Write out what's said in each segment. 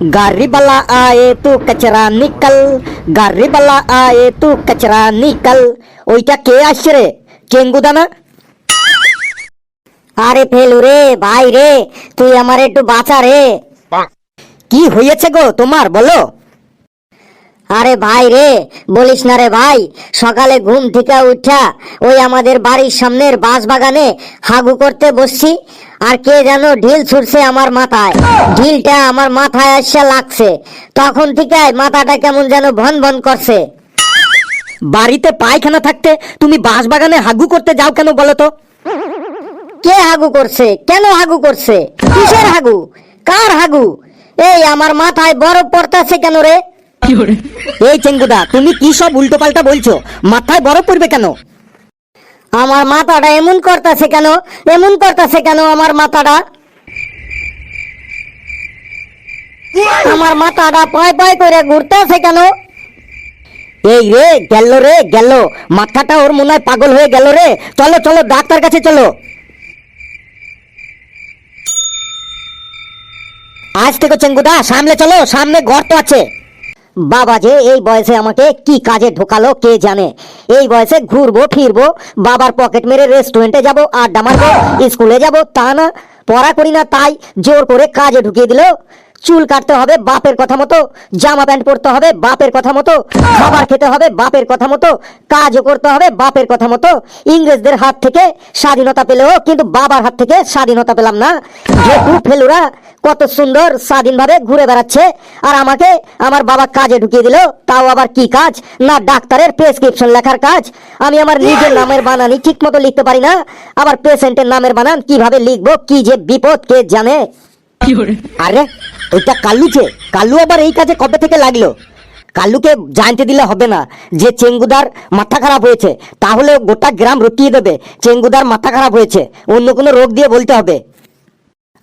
गाड़ी वाला आए तू कचरा निकल, गाड़ी वाला आए तू कचरा निकल। ওইটা কে আসছে রে? চেঙ্গুদা না? আরে ফেলু রে ভাই রে, তুই আমার একটু বাঁচা রে। কি হয়েছে গো তোমার, বলো। আরে ভাই রে, বলিস না রে ভাই, সকালে ঘুম থেকে উঠা ওই আমাদের বাড়ির সামনের বাঁশ বাগানে হাগু করতে বসছি, আর কে যেন ঢিল ছুটছে আমার মাথায়। ঢিলটা আমার মাথায় এসে লাগছে, তখন থেকে মাথাটা কেমন যেন ভন ভন করছে। বাড়িতে পায়খানা থাকতে তুমি বাঁশ বাগানে হাগু করতে যাও কেন বলো তো? কে হাগু করছে? কেন হাগু করছে? কিসের হাগু? কার হাগু? এই আমার মাথায় বরফ পড়তাছে কেন রে? এই চেঙ্গুদা, তুমি কি সব উল্টো পাল্টা বলছো? মাথায় বরফ পড়বে কেন? আমার মাথাটা এমন করতেছে কেন? এমন করতেছে কেন আমার মাথাটা? আমার মাথাটা পয় পয় করে ঘুরতেছে কেন? এই রে গেল, রে গেল, মাথাটা ওর মনে হয় পাগল হয়ে গেল রে। চলো চলো ডাক্তার কাছে চলো। আজ থেকে চেঙ্গুদা সামনে চলো, সামনে গর্ত আছে। বাবা যে এই বয়সে আমাকে কি কাজে ঢোকালো কে জানে। এই বয়সে ঘুরবো ফিরবো, বাবার পকেট মেরে রেস্টুরেন্টে যাব, আড্ডা মারবো, স্কুলে যাব, তা না, পড়া করি না তাই জোর করে কাজে ঢুকিয়ে দিল। চুল কাটতে হবে বাপের কথা মতো, জামা প্যান্ট পরতে হবে বাপের কথা মতো, খাবার খেতে হবে বাপের কথা মতো, কাজও করতে হবে বাপের কথা মতো। ইংরেজদের হাত থেকে স্বাধীনতা পেলেও কিন্তু বাবার হাত থেকে স্বাধীনতা পেলাম না। যেটু ফেলুরা কত সুন্দর স্বাধীনভাবে ঘুরে বেড়াচ্ছে, আর আমাকে আমার বাবা কাজে ঢুকিয়ে দিল। তাও আবার কি কাজ? না ডাক্তারের প্রেসক্রিপশন লেখার কাজ। আমি আমার নিজের নামের বানানই ঠিক মতো লিখতে পারি না, আবার পেশেন্টের নামের বানান কিভাবে লিখবো, কি যে বিপদ কে জানে। আরে ওইটা কাল্লুছে, কাল্লু আবার এই কাজে কবে থেকে লাগলো? কাল্লুকে জানতে দিলে হবে না যে চেঙ্গুদার মাথা খারাপ হয়েছে, তাহলে গোটা গ্রাম রটিয়ে দেবে চেঙ্গুদার মাথা খারাপ হয়েছে, অন্য কোনো রোগ দিয়ে বলতে হবে।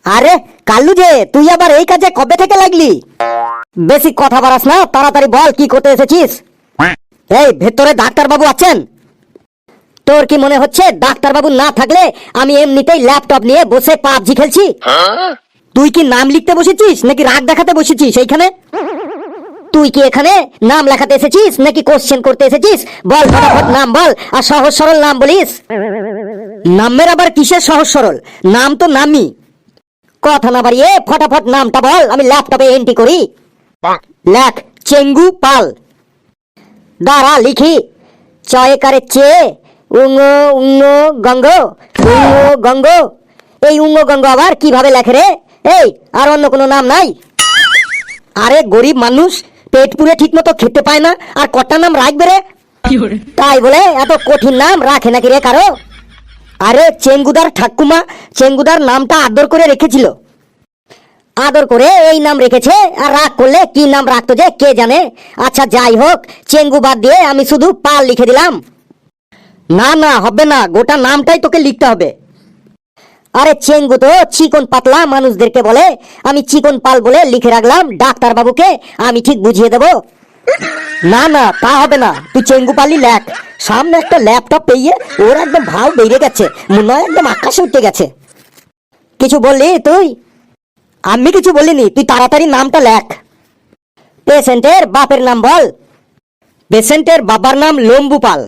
আরে কাল্লু যে, তুই আবার এই কাজে কবে থেকে লাগলি? বেশি কথা বাড়াস না, তাড়াতাড়ি বল কি করতে এসেছিস। এই ভেতরে ডাক্তারবাবু আছেন? তোর কি মনে হচ্ছে ডাক্তারবাবু না থাকলে আমি এমনিতেই ল্যাপটপ নিয়ে বসে পাবজি খেলছি? তুই কি নাম লিখতে বসেছিস নাকি রাগ দেখাতে বসেছিস এইখানে? তুই কি এখানে নাম লেখাতে এসেছিস নাকি কোশ্চেন করতে এসেছিস? বল ফটাফট নাম বল, আর সহজ সরল নাম বলিস। নামের আবার কিসের সহজ সরল? নাম তো নামই। কথা না বাড়িয়ে ফটাফট নামটা বল, আমি ল্যাপটপে এন্ট্রি করি। লেখ চেঙ্গু পাল। দাঁড়া লিখি। চয়কারে চে, উঙ্গ উঙ্গ গঙ্গ, উঙ্গ গঙ্গ। এই উঙ্গ গঙ্গ আবার কিভাবে লেখে রে? এই আর অন্য কোনো নাম নাই? আরে গরিব মানুষ পেট পুরে ঠিক মতো খেতে পায় না, আর কটা নাম রাখবে রে? তাই বলে এত কঠিন নাম রাখে নাকি রে কারো? আরে চেঙ্গুদার ঠাকুমা চেঙ্গুদার নামটা আদর করে রেখেছিল। আদর করে এই নাম রেখেছে, আর রাগ করলে কি নাম রাখতো যে কে জানে। আচ্ছা যাই হোক, চেঙ্গু বাদ দিয়ে আমি শুধু পাল লিখে দিলাম। না না হবে না, গোটা নামটাই তোকে লিখতে হবে। আরে চেঙ্গু তো চিকন পাতলা মানুষদেরকে বলে, আমি চিকন পাল বলে লিখে রাখলাম। ডাক্তার বাবুকে আমি ঠিক বুঝিয়ে দেবো। না না তা হবে না, তুই চেঙ্গু পালি লেখ। সামনে একটা ল্যাপটপ পেয়ে ওর একদম ভাও বেড়ে গেছে, মনে হয় একদম আকাশে উঠে গেছে। কিছু বললি তুই? আমি কিছু বলিনি, তুই তাড়াতাড়ি নামটা লেখ। পেশেন্টের বাপের নাম বল। পেশেন্টের বাবার নাম লম্বু পাল।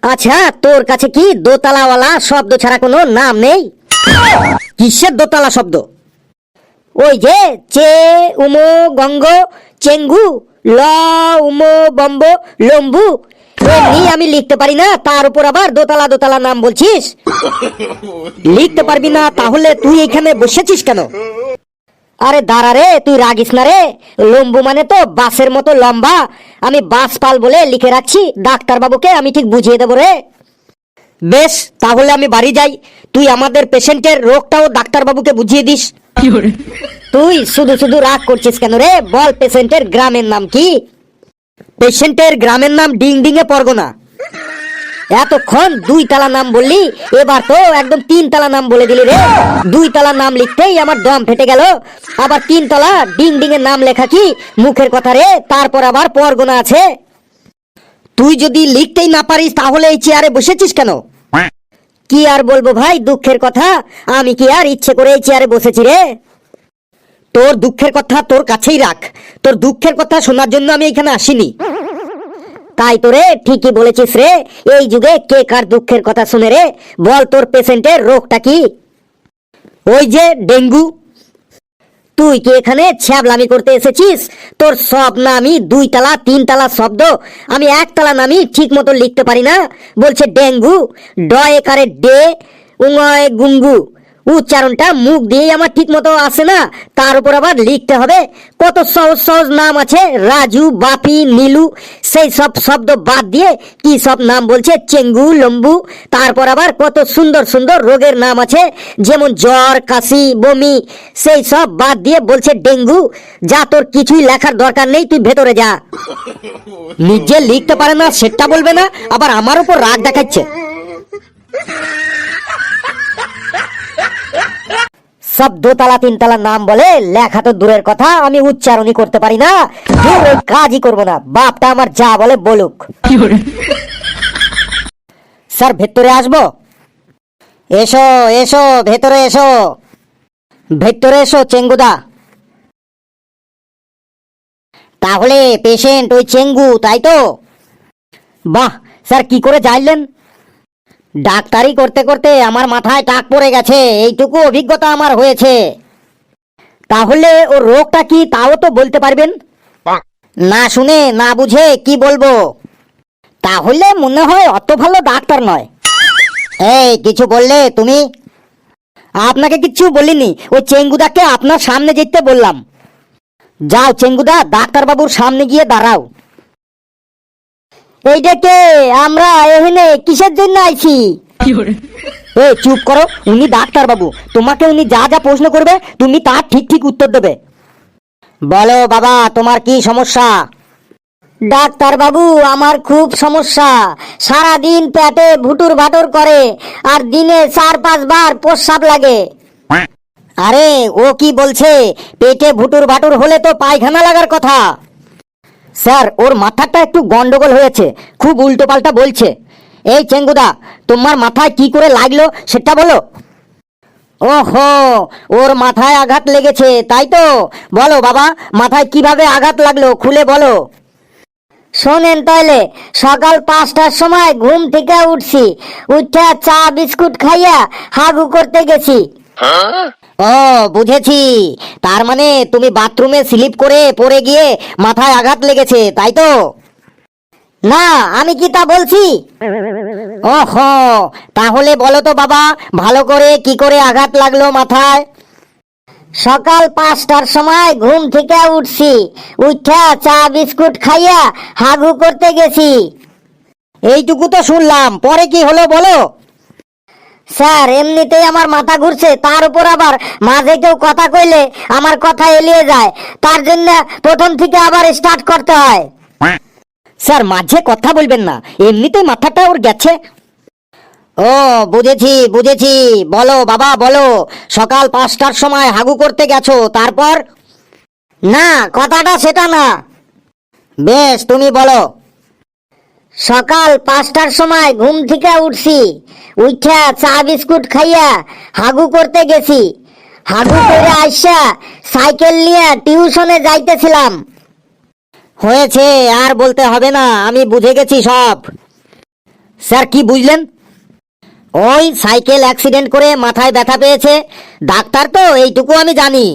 আচ্ছা তোর কাছে কি দোতলাওয়ালা শব্দ ছাড়া কোনো নাম নেই? কিসের দোতলা শব্দ? ওই যে চে উমো গঙ্গ চেঙ্গু ল উমো বম্ব লম্বু, এমনি আমি লিখতে পারি না, তার উপর আবার দোতলা দোতলা নাম বলছিস। লিখতে পারবি না তাহলে তুই এখানে বসেছিস কেন? আরে দাঁড়া রে, তুই রাগিস না রে। লম্বু মানে তো বাসের মতো লম্বা, আমি বাস পাল বলে লিখে রাখছি। ডাক্তার বাবুকে আমি ঠিক বুঝিয়ে দেবো রে। বেশ তাহলে আমি বাড়ি যাই, তুই আমাদের পেশেন্টের রোগটাও ডাক্তারবাবুকে বুঝিয়ে দিস। তুই শুধু শুধু রাগ করছিস কেন রে? বল পেশেন্টের গ্রামের নাম কি? পেশেন্টের গ্রামের নাম ডিংডিঙে পরগনা। এতক্ষণ দুই তালা নাম বললি, এবার তো একদম তিন তালা নাম বলে দিলি রে। দুই তালা নাম লিখতেই আমার দম ফেটে গেল, আবার তিন তলা ডিং এর নাম লেখা কি মুখের কথা রে? তারপর আবার পরগনা আছে। তুই যদি লিখতেই না পারিস তাহলে এই চেয়ারে বসেছিস কেন? কি আর বলবো ভাই, দুঃখের কথা, আমি কি আর ইচ্ছে করে এই চেয়ারে বসেছি রে? তোর দুঃখের কথা তোর কাছেই রাখ, তোর দুঃখের কথা শোনার জন্য আমি এখানে আসিনি। তাই তো রে, ঠিকই বলেছিস রে। এই যুগে কে কার দুঃখের কথা শুনে রে? বল তোর পেশেন্টের রোগটা কি? ওই যে ডেঙ্গু। তুই কি এখানে ছ্যাবলামি করতে এসেছিস? তোর সব নামই 2 তালা 3 তালা শব্দ, আমি 1 তালা নামই ঠিক মতো লিখতে পারি না, বলছে ডেঙ্গু। ড একারে ডে, উঙয় গুঙ্গু, উচ্চারণটা মুখ দিয়ে আমার ঠিক মতো আসে না, তার উপর আবার লিখতে হবে। কত সহজ সহজ নাম আছে, রাজু, বাপি, নীলু, সেই সব শব্দ বাদ দিয়ে কি সব নাম বলছে, চেঙ্গু, লম্বু। তারপর আবার কত সুন্দর সুন্দর রোগের নাম আছে, যেমন জ্বর, কাশি, বমি, সেই সব বাদ দিয়ে বলছে ডেঙ্গু। যা, তোর কিছুই লেখার দরকার নেই, তুই ভেতরে যা। নিজে লিখতে পারে না সেটা বলবে না, আবার আমার উপর রাগ দেখাচ্ছে। সব 2 তালা 3 তালা নাম বলে, লেখা তো দূরের কথা, আমি উচ্চারণই করতে পারি না। ধুর, ওই কাজই করবো না, বাপটা আমার যা বলে বলুক। স্যার ভেতরে আসবো? এসো এসো, ভেতরে এসো। ভেতরে এসো চেঙ্গুদা। তাহলে পেশেন্ট ওই চেঙ্গু, তাই তো? বাহ স্যার, কি করে জানলেন? ডাক্তারি করতে করতে আমার মাথায় টাক পড়ে গেছে, এইটুকু অভিজ্ঞতা আমার হয়েছে। তাহলে ওর রোগটা কি তাও তো বলতে পারবেন? না শুনে না বুঝে কি বলবো? তাহলে মনে হয় অত ভালো ডাক্তার নয়। এই, কিছু বললে তুমি? আপনাকে কিচ্ছু বলিনি, ওই চেঙ্গুদাকে আপনার সামনে যেতে বললাম। যাও চেঙ্গুদা, ডাক্তারবাবুর সামনে গিয়ে দাঁড়াও। এইটাকে আমরা এখানে কিসের জন্য আইছি? এই চুপ করো, উনি ডাক্তারবাবু, তোমাকে উনি যা যা প্রশ্ন করবে তুমি তার ঠিক ঠিক উত্তর দেবে। বলো বাবা, তোমার কি সমস্যা? ডাক্তার বাবু, আমার খুব সমস্যা। সারাদিন পেটে ভুটুর ভাটুর করে, আর দিনে 4-5 বার প্রস্রাব লাগে। আরে ও কি বলছে? পেটে ভুটুর ভাটুর হলে তো পায়খানা লাগার কথা। স্যার, ওর মাথাটা একটু গন্ডগোল হয়েছে, খুব উল্টো পাল্টা বলছে। এই চেঙ্গুদা, তোমার মাথায় কি করে লাগলো সেটা বলো। ওহো, ওর মাথায় আঘাত লেগেছে, তাই তো? বলো বাবা, মাথায় কিভাবে আঘাত লাগলো খুলে বলো। শোনেন তাইলে, সকাল 5টার সময় ঘুম থেকে উঠছি, উঠা চা বিস্কুট খাইয়া হাগু করতে গেছি। ও বুঝেছি, তার মানে তুমি বাথরুমে স্লিপ করে পড়ে গিয়ে মাথায় আঘাত লেগেছে, তাই তো? না, আমি কি তা বলছি? ওহো, তাহলে বলো তো বাবা, ভালো করে কি করে আঘাত লাগলো মাথায়? সকাল 5টার সময় ঘুম থেকে উঠছি, উঠা চা বিস্কুট খাইয়া হাগু করতে গেছি। এইটুকু তো শুনলাম, পরে কি হলো বলো। স্যার, এমনিতেই আমার মাথা ঘুরছে, তার উপর আবার মাঝে কেউ কথা কইলে আমার কথা এলিয়ে যায়, তার জন্য প্রথম থেকে আবার স্টার্ট করতে হয়। স্যার মাঝে কথা বলবেন না, এমনিতেই মাথাটা ওর গেছে। ও বুঝেছি বুঝেছি, বলো বাবা বলো, সকাল 5টার সময় হাগু করতে গেছো, তারপর? না, কথাটা সেটা না। বেশ, তুমি বলো। সকাল 5টার সময় ঘুম থেকে উঠছি, উঠা চা বিস্কুট খাইয়া হাগু করতে গেছি, হাগু করে আইসা সাইকেল নিয়ে টিউশনে যাইতেছিলাম। হয়েছে, আর বলতে হবে না, আমি বুঝে গেছি সব। স্যার কি বুঝলেন? ওই সাইকেল অ্যাক্সিডেন্ট করে মাথায় ব্যথা পেয়েছে, ডাক্তার তো এইটুকু আমি জানি।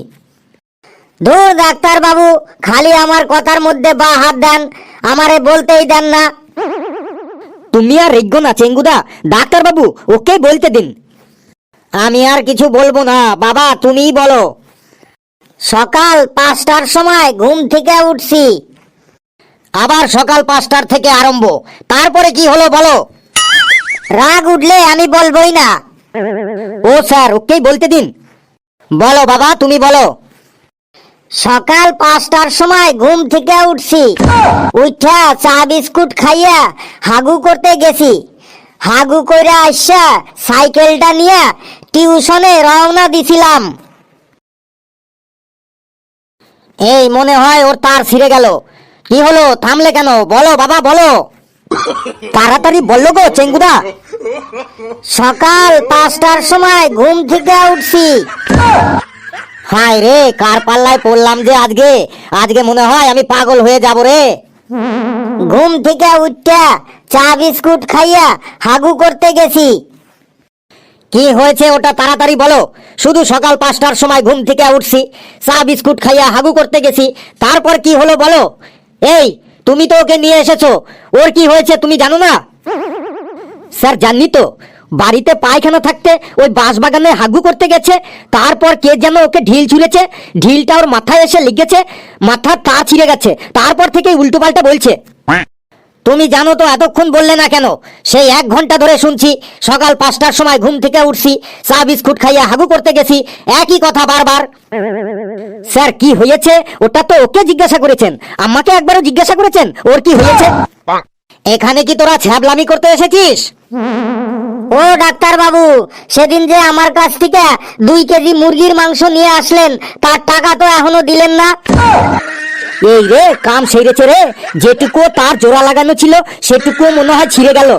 ধুর ডাক্তার বাবু, খালি আমার কথার মধ্যে বা হাত দেন, আমারে বলতেই দেন না। তুমি আর রেগ্য না চেঙ্গুদা, ডাক্তারবাবু ওকে বলতে দিন। আমি আর কিছু বলবো না বাবা, তুমিই বলো। সকাল 5টার সময় ঘুম থেকে উঠছি। আবার সকাল 5টার থেকে আরম্ভ, তারপরে কি হলো বলো। রাগ উঠলে আমি বলবোই না। ও স্যার, ওকেই বলতে দিন। বলো বাবা, তুমি বলো। সকাল 5টার সময় ঘুম থেকে উঠছি, উঠা চা বিস্কুট খাইয়া হাগু করতে গেছি, হাগু কইরা আইসা সাইকেলটা নিয়ে টিউশনে রওনা দিছিলাম। এই মনে হয় ওর তার ছিঁড়ে গেল। কি হলো, থামলে কেন? বলো বাবা বলো, তাড়াতাড়ি বললো গো চেঙ্গুদা। সকাল 5টার সময় ঘুম থেকে উঠছি। হায় রে, কার পাল্লায় পড়লাম যে আজকে। আজকে মনে হয় আমি পাগল হয়ে যাব রে। ঘুম থেকে উঠটা চা বিস্কুট খাইয়া হাগু করতে গেছি। কি হয়েছে ওটা তাড়াতাড়ি বলো। শুধু সকাল 5টার সময় ঘুম থেকে উঠছি, চা বিস্কুট খাইয়া হাগু করতে গেছি, তারপর কি হলো বলো। এই, তুমি তো ওকে নিয়ে এসেছো, ওর কি হয়েছে তুমি জানো না? স্যার জানি তো, বাড়িতে পায়খানা থাকতে ওই বাঁশবাগানে হাগু করতে গেছে, তারপর কে যেন ওকে ঢিল ছুঁড়েছে, ঢিলটা ওর মাথায় এসে লেগেছে, মাথার তার ছিঁড়ে গেছে, তারপর থেকেই উল্টো পাল্টা বলছে। তুমি জানো তো এতক্ষণ বললে না কেন? সেই 1 ঘন্টা ধরে শুনছি, সকাল 5টার সময় ঘুম থেকে উঠছি, চা বিস্কুট খাইয়া হাগু করতে গেছি, একই কথা বারবার। স্যার কি হয়েছে ওটা তো ওকে জিজ্ঞাসা করেছেন, আমাকে একবারও জিজ্ঞাসা করেছেন ওর কি হয়েছে? এখানে কি তোরা ছ্যাবলামি করতে এসেছিস? ও ডাক্তার বাবু, সেদিন যে আমার কাছ থেকে 2 কেজি মুরগির মাংস নিয়ে আসলেন, তার টাকা তো এখনো দিলেন না। এই রে, কাম সেরেছে রে, যেটুকু তার জোড়া লাগানো ছিল সেটুকু মনে হয় ছিঁড়ে গেল।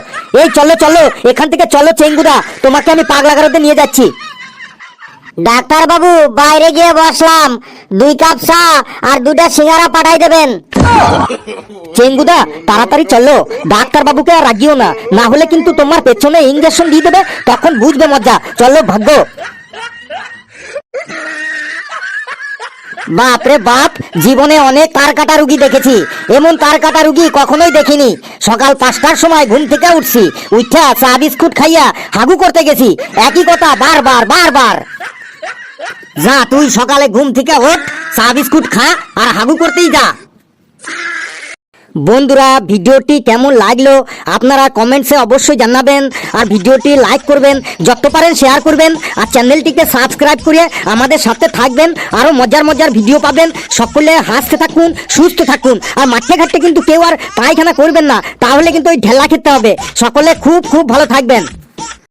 এই চলো চলো, এখান থেকে চলো চেঙ্গুদা, তোমাকে আমি পাগলা গারদে নিয়ে যাচ্ছি। ডাক্তার বাবু, বাইরে গিয়ে বসলাম, 2 কাপ চা আর 2টা সিঙ্গারা পাঠাই দেবেন। চেঙ্গুদা তাড়াতাড়ি চলো, ডাক্তার বাবুকে আর রাগিও না, না হলে কিন্তু তোমার পেছনে ইঞ্জেকশন দিয়ে দেবে, তখন বুঝবে মজা। চলো ভাগ্য। বাপ রে বাপ, জীবনে অনেক তার কাটা রুগী দেখেছি, এমন তার কাটা রুগী কখনোই দেখিনি। সকাল 5টার সময় ঘুম থেকে উঠছি, উঠা চা বিস্কুট খাইয়া হাগু করতে গেছি, একই কথা বারবার বারবার। যা তুই সকালে ঘুম থেকে ওঠ, চা বিস্কুট খা আর হাগু করতেই যা। বন্ধুরা, ভিডিওটি কেমন লাগলো আপনারা কমেন্টসে অবশ্যই জানাবেন, আর ভিডিওটি লাইক করবেন, যত পারেন শেয়ার করবেন, আর চ্যানেলটিকে সাবস্ক্রাইব করে আমাদের সাথে থাকবেন। আরো মজার মজার ভিডিও পাবেন। সকলে হাসতে থাকুন, সুস্থ থাকুন, আর মাঠে ঘাটে কিন্তু কেউ আর পায়খানা করবেন না, তাহলে কিন্তু ওই ঢেলা খেতে হবে। সকলে খুব খুব ভালো থাকবেন।